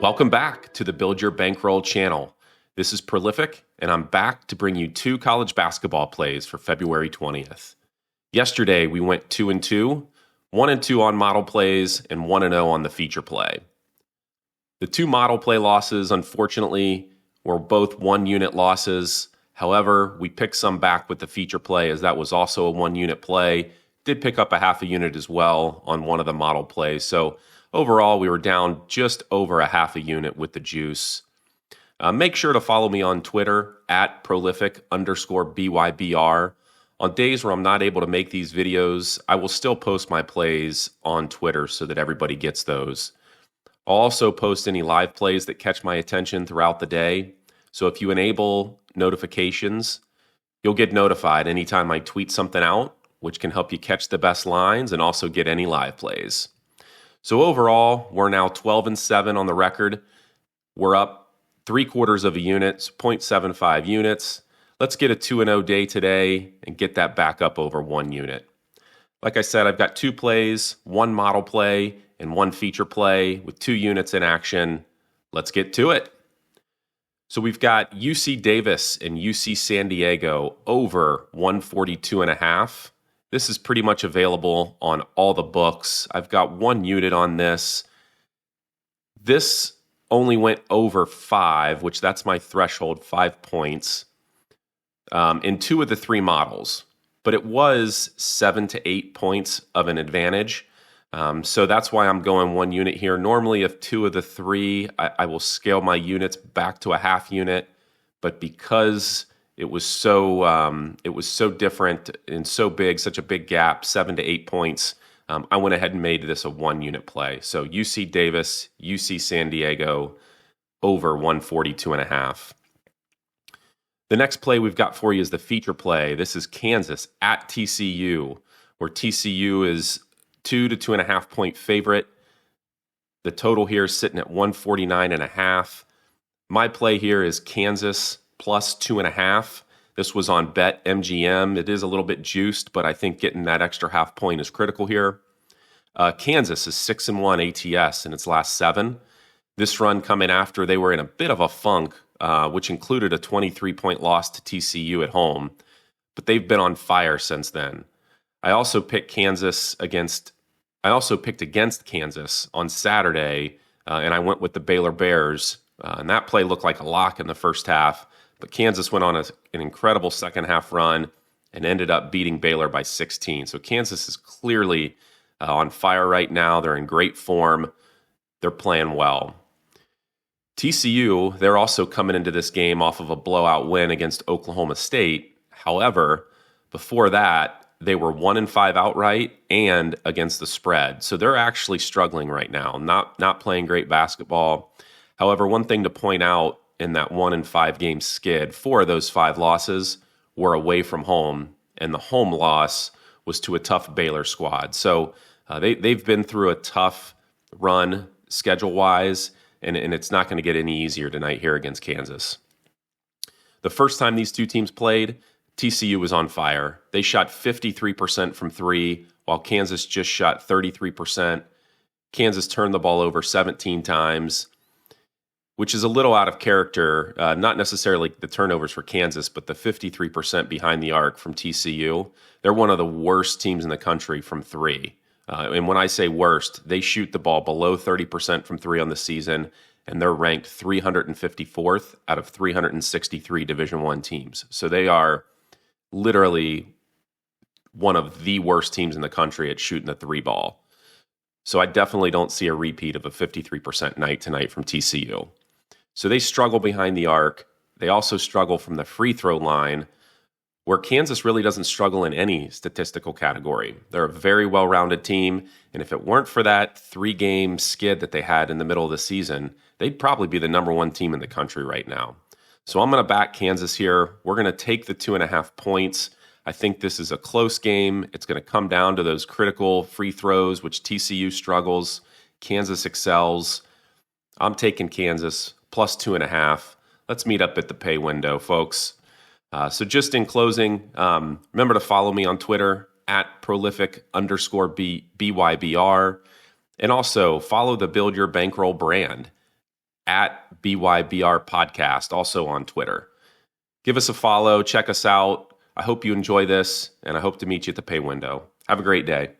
Welcome back to the Build Your Bankroll channel. This is Prolific, and I'm back to bring you 2 college basketball plays for February 20th. Yesterday, we went 2-2, 1-2 on model plays, and 1-0 on the feature play. The 2 model play losses, unfortunately, were both 1-unit losses. However, we picked some back with the feature play, as that was also a 1-unit play. Did pick up a half a unit as well on one of the model plays. So overall, we were down just over a half a unit with the juice. Make sure to follow me on Twitter at prolific_BYBR. On days where I'm not able to make these videos, I will still post my plays on Twitter so that everybody gets those. I'll also post any live plays that catch my attention throughout the day. So if you enable notifications, you'll get notified anytime I tweet something out, which can help you catch the best lines and also get any live plays. So overall, we're now 12-7 on the record. We're up 3/4 of a unit, 0.75 units. Let's get a 2-0 day today and get that back up over 1 unit. Like I said, I've got 2 plays, 1 model play, and 1 feature play with 2 units in action. Let's get to it. So we've got UC Davis and UC San Diego over 142.5. This is pretty much available on all the books. I've got 1 unit on this. This only went over 5, which that's my threshold, 5 points, in 2 of the 3 models. But it was 7 to 8 points of an advantage. So that's why I'm going 1 unit here. Normally, if 2 of the 3, I will scale my units back to a half unit. But because it was so different and so big, such a big gap, 7 to 8 points, I went ahead and made this a 1 unit play. So UC Davis, UC San Diego, over 142.5. The next play we've got for you is the feature play. This is Kansas at TCU, where TCU is 2 to 2.5 point favorite. The total here is sitting at 149.5. My play here is Kansas plus 2.5. This was on Bet MGM. It is a little bit juiced, but I think getting that extra half point is critical here. Kansas is 6-1 ATS in its last 7. This run coming after they were in a bit of a funk, which included a 23-point loss to TCU at home. But they've been on fire since then. I also picked against Kansas on Saturday, and I went with the Baylor Bears. And that play looked like a lock in the first half. But Kansas went on an incredible second half run and ended up beating Baylor by 16. So Kansas is clearly on fire right now. They're in great form. They're playing well. TCU, they're also coming into this game off of a blowout win against Oklahoma State. However, before that, they were 1-5 outright and against the spread. So they're actually struggling right now, not playing great basketball. However, one thing to point out in that 1-5 game skid, 4 of those 5 losses were away from home, and the home loss was to a tough Baylor squad. So they've been through a tough run schedule-wise, and it's not going to get any easier tonight here against Kansas. The first time these 2 teams played, TCU was on fire. They shot 53% from 3, while Kansas just shot 33%. Kansas turned the ball over 17 times, which is a little out of character, not necessarily the turnovers for Kansas, but the 53% behind the arc from TCU. They're one of the worst teams in the country from 3. And when I say worst, they shoot the ball below 30% from 3 on the season, and they're ranked 354th out of 363 Division I teams. So they are literally one of the worst teams in the country at shooting the 3 ball. So I definitely don't see a repeat of a 53% night tonight from TCU. So they struggle behind the arc. They also struggle from the free throw line, where Kansas really doesn't struggle in any statistical category. They're a very well-rounded team, and if it weren't for that 3-game skid that they had in the middle of the season, they'd probably be the number 1 team in the country right now. So I'm going to back Kansas here. We're going to take the 2.5 points. I think this is a close game. It's going to come down to those critical free throws, which TCU struggles. Kansas excels. I'm taking Kansas plus 2.5. Let's meet up at the pay window, folks. So just in closing, remember to follow me on Twitter at prolific_BYBR. And also follow the Build Your Bankroll brand. at BYBR Podcast, also on Twitter. Give us a follow. Check us out. I hope you enjoy this, and I hope to meet you at the pay window. Have a great day.